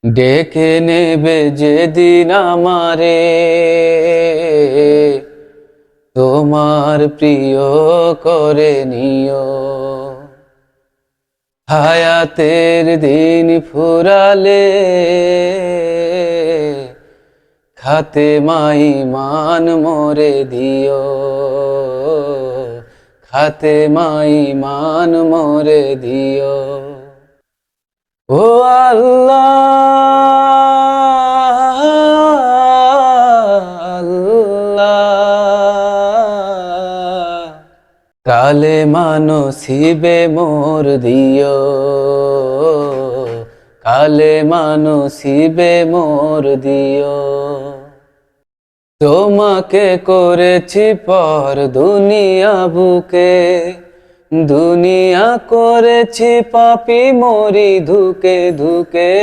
ডেকে নেবে যেদিন আমারে তোমার প্রিয় করে নিও। হায়াতের দিন ফুরালে খাতে মাই মান মোরে দিও। খাতে মাই মান মোরে দিও। ও আল্লাহ আল্লাহ, কালে মানসিবে মোর দিও। কালে মানসিবে মোর দিও। তোমাকে করেছি পর দুনিয়া বুকে, দুনিয়া করেছি পাপী মরি ধুকে ধুকে।